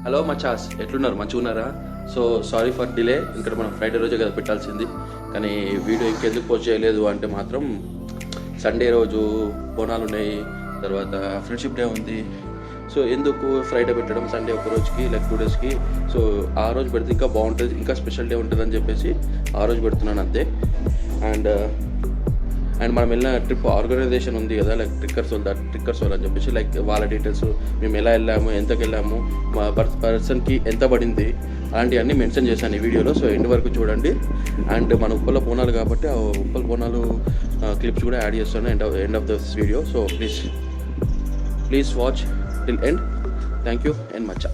Hello మచాస్, ఎట్లున్నారు? మంచిగా ఉన్నారా? So sorry for delay. ఇక్కడ మనం ఫ్రైడే రోజే కదా పెట్టాల్సింది, కానీ వీడియో ఇంకెందుకు పోస్ట్ చేయలేదు అంటే మాత్రం సండే రోజు బోనాలు ఉన్నాయి, తర్వాత ఫ్రెండ్షిప్ డే ఉంది. సో ఎందుకు ఫ్రైడే పెట్టడం, సండే ఒక రోజుకి లైక్ 2 డేస్కి. సో ఆ రోజు పెడితే ఇంకా బాగుంటుంది, ఇంకా స్పెషల్ డే ఉంటుంది అని చెప్పేసి ఆ రోజు పెడుతున్నాను అంతే. అండ్ మనం వెళ్ళిన ట్రిప్ ఆర్గనైజేషన్ ఉంది కదా, లైక్ ట్రిక్కర్స్ వాళ్ళు అని చెప్పేసి, లైక్ వాళ్ళ డీటెయిల్స్, మేము ఎలా వెళ్ళాము, ఎంతకు వెళ్ళాము, మా పర్సన్కి ఎంత పడింది, అలాంటివన్నీ మెన్షన్ చేశాను ఈ వీడియోలో. సో ఎండ్ వరకు చూడండి. అండ్ మన ఉప్పల బోనాలు కాబట్టి ఆ ఉప్పల బోనాలు క్లిప్స్ కూడా యాడ్ చేస్తాను end of this video. So please watch till end. Thank you and మచ్చా.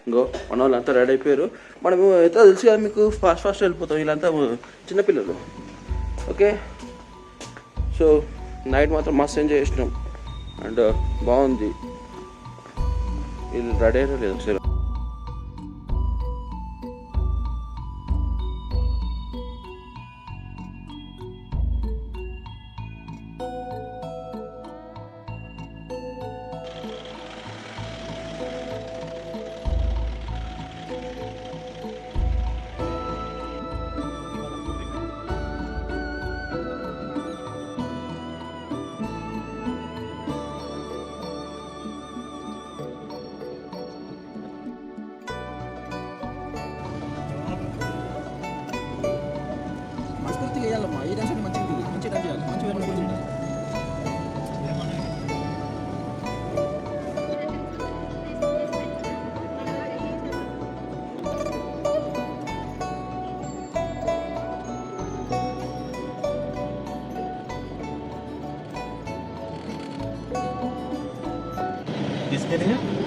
ఇంకో మన వాళ్ళంతా రెడీ అయిపోయారు. మనము అయితే తెలుసు కదా మీకు, ఫాస్ట్ వెళ్ళిపోతాం. వీళ్ళంతా చిన్నపిల్లలు. ఓకే, సో నైట్ మాత్రం మస్తు ఎంజాయ్ చేసినాం అండ్ బాగుంది. వీళ్ళు రెడీ అయినా లేదు ఒకసారి. ఈ డాన్స్ మంచి డాన్స్ చేయాలి, మంచి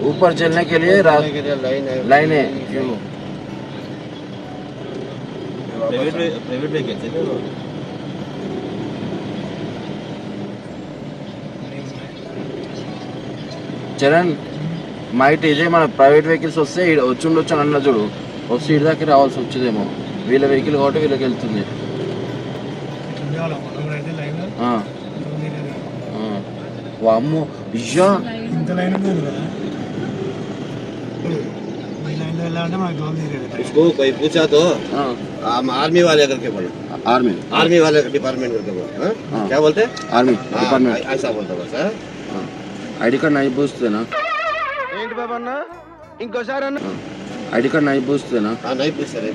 ऊपर चलने के लिए लाइन है। प्राइवेट वेहिकल చరణ్ మైట్ ఇదే. మన ప్రైవేట్ వెహికల్స్ వస్తే వచ్చి అన్న చూడు, వస్తే ఇటు దాకా రావాల్సి వచ్చేదేమో. వీళ్ళ వెహికల్ కాబట్టి వీళ్ళకి వెళ్తుంది. వామ్మో ఇయ్యా, उसको कोई पूछा तो आर्मी वाले करके बोलो, आर्मी वाले डिपार्टमेंट करके बोलो. क्या बोलते? आर्मी डिपार्टमेंट ऐसा बोलता बस. ఐడి కార్డ్ నై పూస్తేనా? ఏంటి బాబా అన్న, ఇంకోసారి అన్న ఐడి కార్డ్ నై పూస్తేనా? నై పూస్తారు.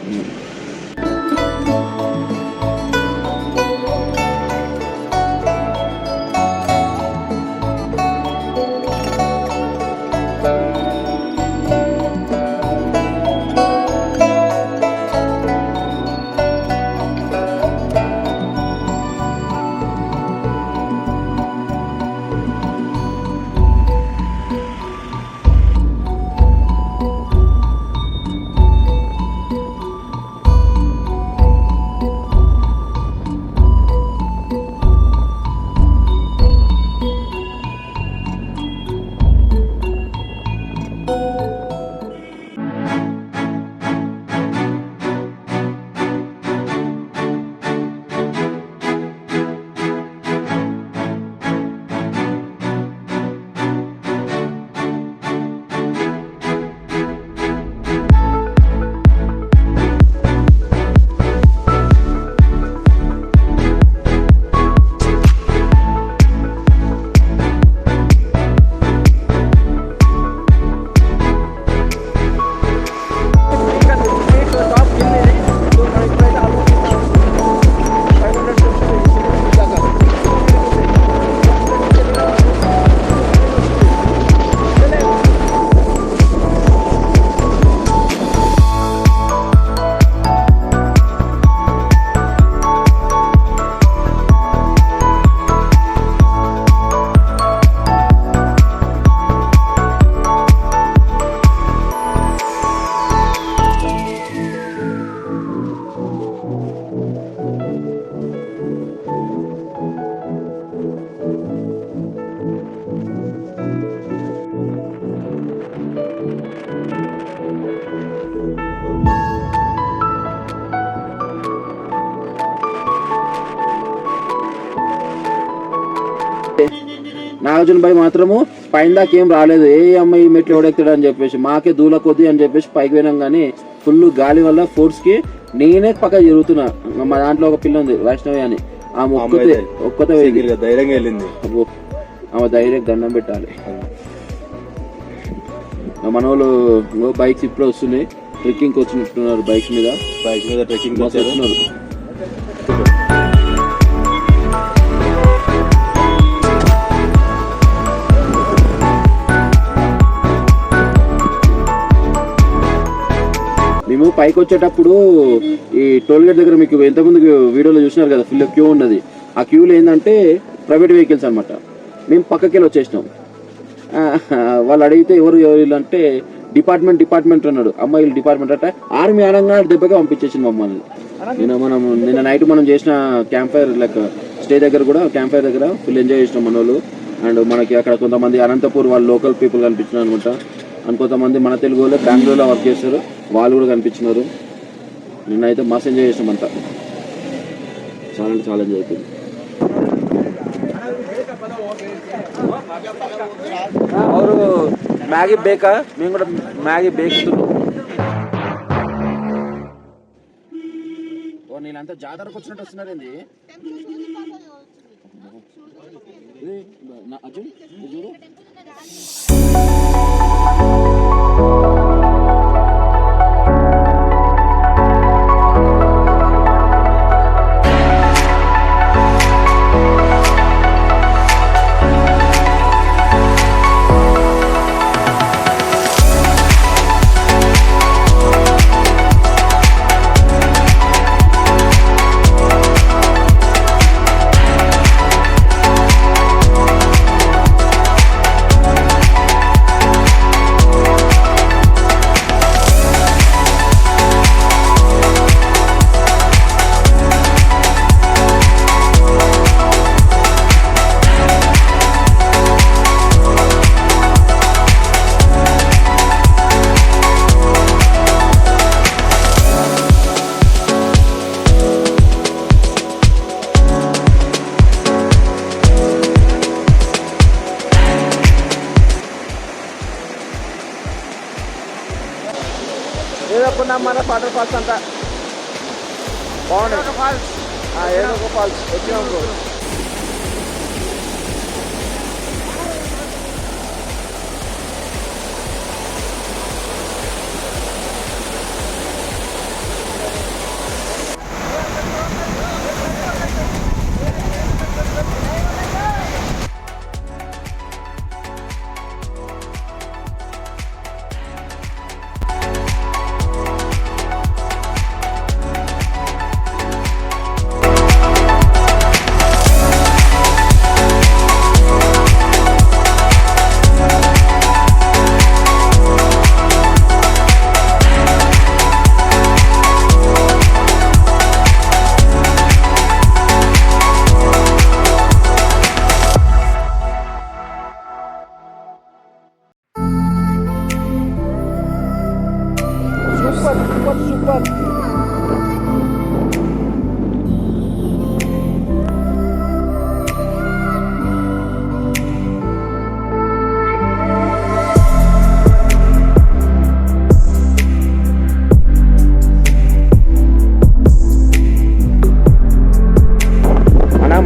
నాగార్జున భాయ్ మాత్రము పైన దాకా ఏం రాలేదు. ఏ అమ్మాయి మెట్లు ఎవడెక్తాడు అని చెప్పేసి మాకే దూల కొద్ది అని చెప్పేసి పైకి పోయినాం. కానీ ఫుల్ గాలి వల్ల ఫోర్స్ కి నేనే పక్క జరుగుతున్నా. మా దాంట్లో ఒక పిల్ల ఉంది వైష్ణవి అని, ఆమె ఒక్కతే ధైర్యంగా వెళ్ళింది. ఆమె ధైర్యం దండం పెట్టాలి. మన వాళ్ళు బైక్స్ ఇప్పుడే వస్తున్నాయి, ట్రెక్కింగ్ వచ్చినట్టున్నారు. బైక్ మీద ట్రెక్కింగ్ వస్తున్నారు. మేము పైకి వచ్చేటప్పుడు ఈ టోల్ గేట్ దగ్గర మీకు ఎంతమంది వీడియోలో చూసినారు కదా, ఫుల్ క్యూ ఉన్నది. ఆ క్యూలో ఏంటంటే ప్రైవేట్ వెహికల్స్ అనమాట. మేము పక్కకి వెళ్ళి వచ్చేసినాం. వాళ్ళు అడిగితే ఎవరు అంటే డిపార్ట్మెంట్ అన్నాడు. అమ్మాయిలు డిపార్ట్మెంట్ అంటే ఆర్మీ అనగా దెబ్బగా పంపించేసింది మమ్మల్ని. నిన్న నైట్ మనం చేసిన క్యాంప్ ఫైర్ లైక్ స్టే దగ్గర కూడా క్యాంప్ ఫైర్ దగ్గర ఫుల్ ఎంజాయ్ చేసినాం మన వాళ్ళు. అండ్ మనకి అక్కడ కొంతమంది అనంతపూర్ వాళ్ళు లోకల్ పీపుల్ కనిపించినారు అనమాట. అండ్ కొంతమంది మన తెలుగు వాళ్ళు బెంగళూరులో వర్క్ చేస్తారు, వాళ్ళు కూడా కనిపించినారు. నిన్నైతే మస్తు ఎంజాయ్ చేసినాం అంతా. చాలా అంటే చాలా ఎంజాయ్ అయిపోయింది. और मैगी बेका మేము కూడా మ్యాగీ బేకుతున్నాం. ఓ నీళ్ళంతా జాతరకు వచ్చినట్టు వస్తున్నారు ఏంది అర్జున్ చూడు. ఏదనుకున్నాం మన వాటర్ ఫాల్స్ అంతా బాగుంది. ఏదో ఒక ఫాల్స్ వచ్చినాం. సూపర్.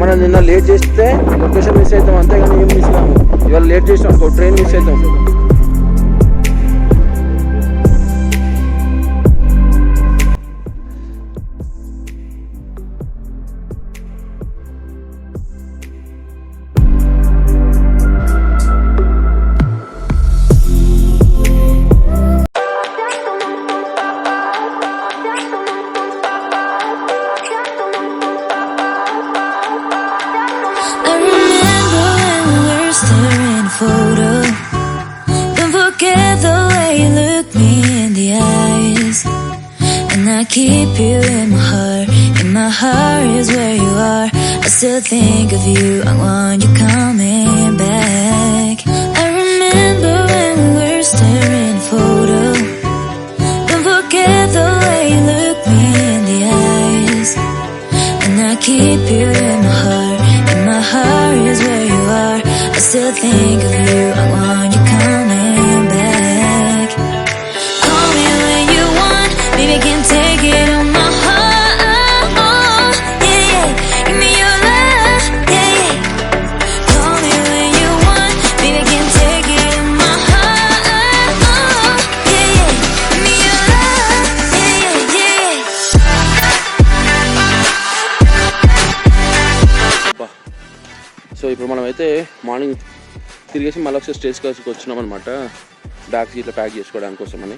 మనం నిన్న లేట్ చేస్తే లొకేషన్ మిస్ అవుతాం, అంతేగాని ఏం మిస్ కాము. ఇవాళ లేట్ చేసినాం అనుకో ట్రైన్ మిస్ అవుతాం. Photo. Don't forget the way you look me in the eyes, and I keep you in my heart. In my heart is where you are. I still think of you. I want you coming back. I remember when we were staring photo. Don't forget the way you look me in the eyes, and I keep you in my heart. In my heart is where you are. I still think of you. I want అయితే morning తిరిగేసి మళ్ళీ ఒకసారి స్టేజ్కి వచ్చినాం అనమాట. Bags ఇట్లా pack చేసుకోవడానికి కోసమని.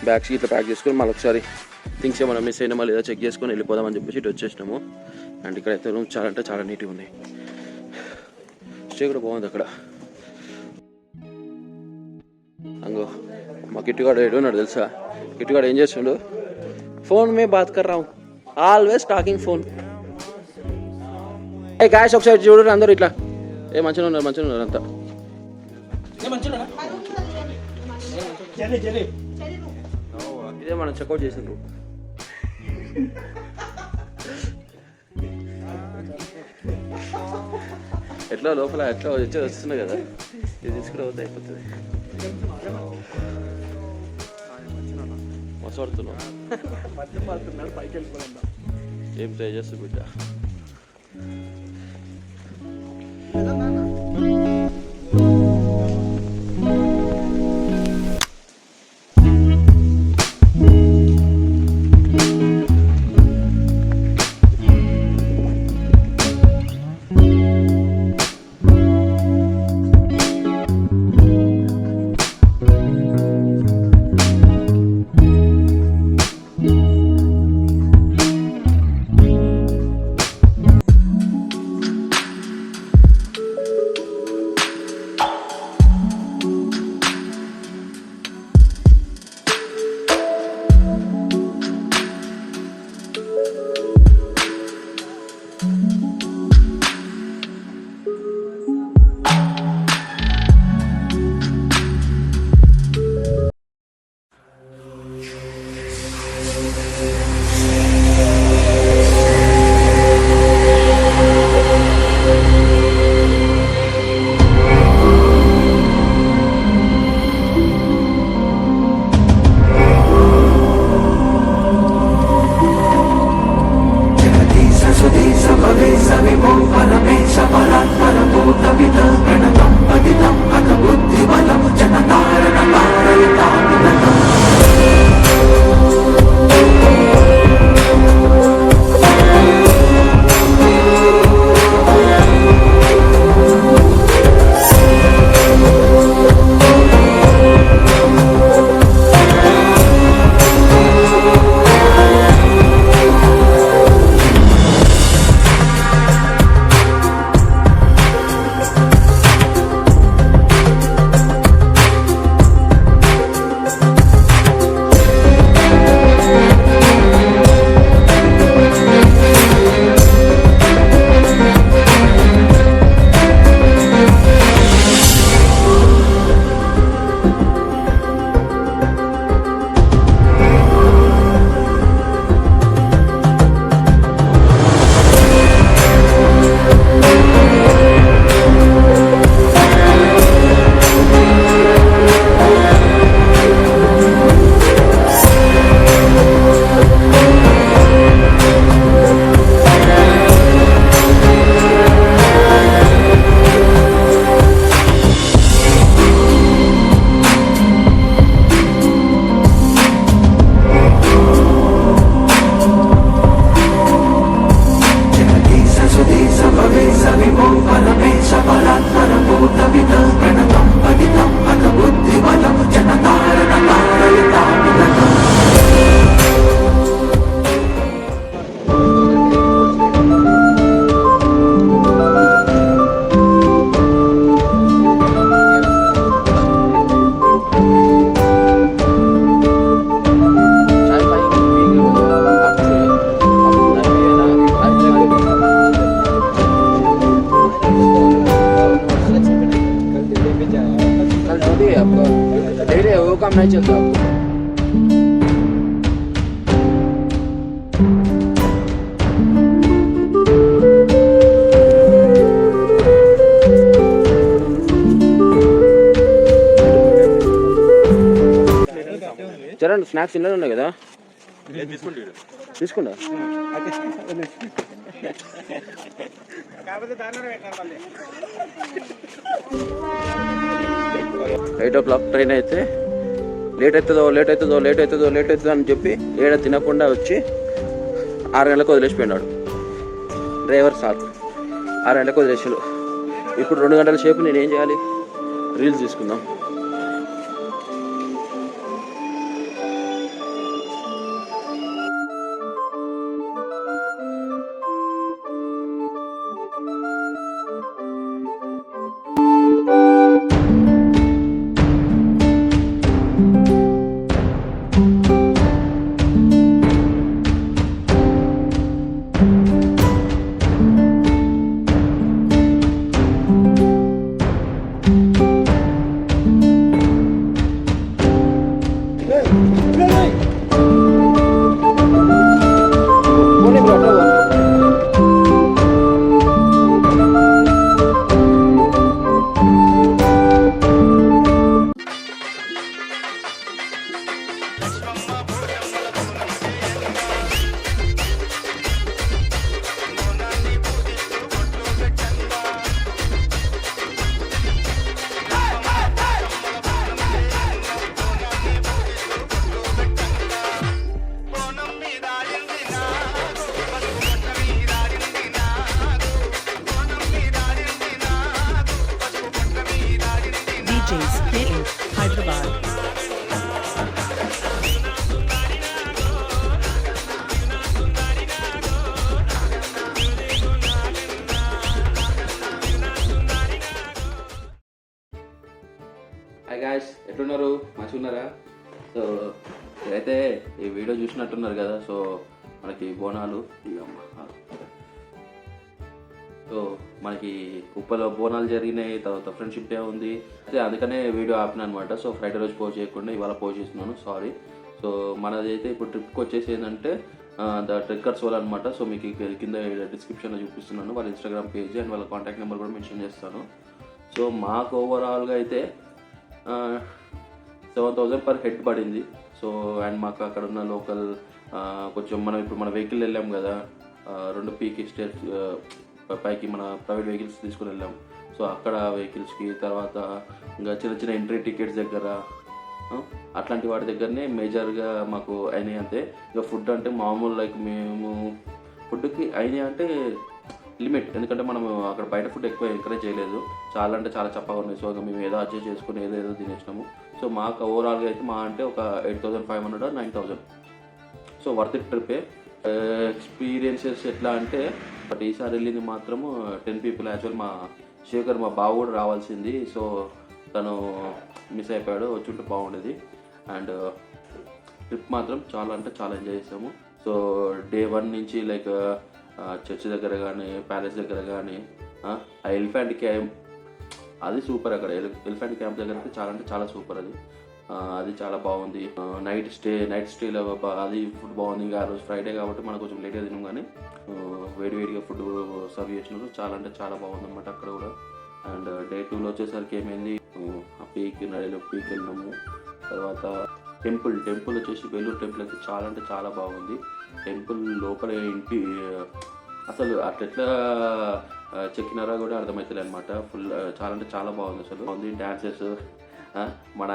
బ్యాగ్స్ ఇట్లా ప్యాక్ చేసుకొని మళ్ళీ ఒకసారి థింగ్స్ ఏమైనా మిస్ అయినా మళ్ళీ ఏదో చెక్ చేసుకొని వెళ్ళిపోదామని చెప్పేసి ఇటు వచ్చేసినాము. అండ్ ఇక్కడైతే రూమ్ చాలా అంటే చాలా నీట్గా ఉన్నాయి. స్టే కూడా బాగుంది అక్కడ. అంగో మా కిట్టుగాడు ఏడున్నాడు తెలుసా? కిట్టుగాడు ఏం చేస్తుండు? ఫోన్ మే బాత్ కర్ రావు, ఆల్వేస్ టాకింగ్ ఫోన్. ఏ గాయస్ ఒకసారి చూడరు అందరూ ఇట్లా. ఏ మంచిగా ఉన్నారు అంతా. ఇదే మనం చెక్అవుట్ చేసిండ్రు. ఎట్లా లోపల ఎట్లా వచ్చేది వస్తున్నాయి కదా, ఇది తీసుకుని పోతే అయిపోతుంది. మసడుతున్నాం ఏం ట్రై చేస్తూ బిడ్డ. काम नहीं चलता आपको। చరణ్ స్నాక్స్ ఇన్నర్ ఉన్నాయి కదా తీసుకుంటా 8 o'clock ట్రైన్ అయితే లేట్ అవుతుందో అని చెప్పి ఏడ తినకుండా వచ్చి 6 గంటలకు వదిలేసిపోయినాడు డ్రైవర్ సార్. 6 గంటలకు వదిలేసాడు. ఇప్పుడు 2 గంటల సేపు నేను ఏం చేయాలి, రీల్స్ తీసుకుందాం. DJs Hit Hyderabad. Hi guys, ఎట్లున్నారు? మంచిగా ఉన్నారా? సో అయితే ఈ వీడియో చూసినట్టున్నారు కదా. సో మనకి బోనాలు, సో మనకి ఉప్పలో బోనాలు జరిగినాయి, తర్వాత ఫ్రెండ్షిప్ డే ఉంది. అయితే అందుకనే వీడియో ఆపిన అనమాట. సో ఫ్రైడే రోజు పోస్ట్ చేయకుండా ఇవాళ పోస్ట్ చేస్తున్నాను, సారీ. సో మనది అయితే ఇప్పుడు ట్రిప్కి వచ్చేసి ఏంటంటే ద ట్రెక్కర్స్ వాళ్ళు అనమాట. సో మీకు కింద డిస్క్రిప్షన్లో చూపిస్తున్నాను వాళ్ళ ఇన్స్టాగ్రామ్ పేజ్ అండ్ వాళ్ళ కాంటాక్ట్ నెంబర్ కూడా మెన్షన్ చేస్తాను. సో మాకు ఓవరాల్గా అయితే 7,000 పర్ హెడ్ పడింది. సో అండ్ మాకు అక్కడ ఉన్న లోకల్ కొంచెం మనం ఇప్పుడు మన వెహికల్ వెళ్ళాం కదా, 2 పీకి స్టేట్స్ పైకి మన ప్రైవేట్ వెహికల్స్ తీసుకుని వెళ్ళాం. సో అక్కడ వెహికల్స్కి, తర్వాత ఇంకా చిన్న చిన్న ఎంట్రీ టికెట్స్ దగ్గర, అట్లాంటి వాటి దగ్గరనే మేజర్గా మాకు అయినాయి అంతే. ఇక ఫుడ్ అంటే మామూలు లైక్ మేము ఫుడ్కి అయినాయి అంటే లిమిట్, ఎందుకంటే మనం అక్కడ బయట ఫుడ్ ఎక్కువ ఎంకరేజ్ చేయలేదు, చాలా అంటే చాలా చప్పగా ఉన్నాయి. సో మేము ఏదో అడ్జస్ట్ చేసుకుని ఏదో తినేసినాము. సో మాకు ఓవరాల్గా అయితే మా అంటే ఒక 8,500 or 9,000. సో వర్త్ ఇట్ ట్రిప్పే. ఎక్స్పీరియన్సెస్ ఎట్లా అంటే, బట్ ఈసారి వెళ్ళింది మాత్రము 10 people. యాక్చువల్ మా శేఖర్ మా బావ కూడా రావాల్సింది, సో తను మిస్ అయిపోయాడు, వచ్చుంటే బాగుండేది. అండ్ ట్రిప్ మాత్రం చాలా అంటే చాలా ఎంజాయ్ చేసాము. సో డే 1 నుంచి లైక్ చర్చ్ దగ్గర కానీ, ప్యాలెస్ దగ్గర కానీ, ఆ ఎలిఫెంట్ క్యాంప్ అది సూపర్. అక్కడ ఎలిఫెంట్ క్యాంప్ దగ్గర అయితే చాలా అంటే చాలా సూపర్. అది చాలా బాగుంది. నైట్ స్టేలో అది ఫుడ్ బాగుంది. ఇంకా ఆ రోజు ఫ్రైడే కాబట్టి మనకు కొంచెం లేట్గా తిన్నాం, కానీ వేడివేడిగా ఫుడ్ సర్వ్ చేసినారు. చాలా అంటే చాలా బాగుంది అనమాట అక్కడ కూడా. అండ్ డే 2లో వచ్చేసరికి ఏమైంది, ఆ పీక్ వెళ్ళినాము. తర్వాత టెంపుల్ వచ్చేసి వేలూరు టెంపుల్ అయితే చాలా అంటే చాలా బాగుంది. టెంపుల్ లోపల ఇంటి అసలు అట్లా చెక్కినారా కూడా అర్థమవుతుంది అనమాట. ఫుల్ చాలా అంటే చాలా బాగుంది. అసలు బాగుంది. డ్యాన్సెస్ మన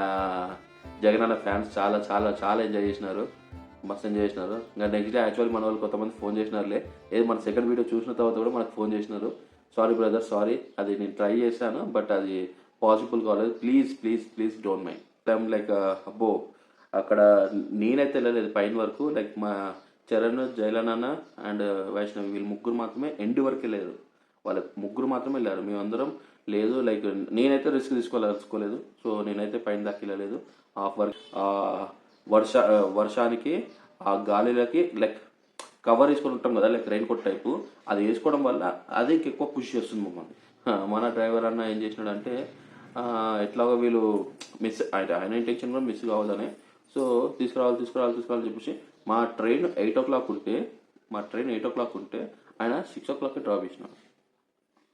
జగనన్న ఫ్యాన్స్ చాలా చాలా చాలా ఎంజాయ్ చేసినారు, మస్తు ఎంజాయ్ చేసినారు. ఇంకా నెక్స్ట్ డే యాక్చువల్లీ మన వాళ్ళు కొంతమంది ఫోన్ చేసినారులే, ఏది మన సెకండ్ వీడియో చూసిన తర్వాత కూడా మనకు ఫోన్ చేసినారు. సారీ బ్రదర్, సారీ, అది నేను ట్రై చేశాను బట్ అది పాసిబుల్ కాలేదు. Please don't mind. లైక్ అబ్బో అక్కడ నేనైతే వెళ్ళలేదు పైన వరకు. లైక్ మా చరణ్, జైలనాన్న అండ్ వైష్ణవి వీళ్ళు ముగ్గురు మాత్రమే ఎండ్ వరకు వెళ్ళారు. వాళ్ళ ముగ్గురు మాత్రమే వెళ్ళారు, మేమందరం లేదు. లైక్ నేనైతే రిస్క్ తీసుకోలేదు. సో నేనైతే పైన దాకా వెళ్ళలేదు. వర్షానికి ఆ గాలిలకి లైక్ కవర్ వేసుకొని ఉంటాం కదా, లైక్ రెయిన్ కోట్ టైపు, అది వేసుకోవడం వల్ల అది ఇంకెక్కువ పుష్ చేస్తుంది మమ్మల్ని. మన డ్రైవర్ అన్న ఏం చేసినాడంటే, ఎట్లాగో వీళ్ళు మిస్ ఆయన ఇంటెన్షన్ కూడా మిస్ కావద్దని, సో తీసుకురావాలి చెప్పేసి మా ట్రైన్ 8 o'clock ఉంటే ఆయన 6 o'clock డ్రాప్ చేసినాడు.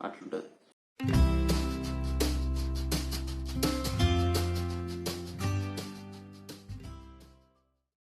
అట్లుంటుంది.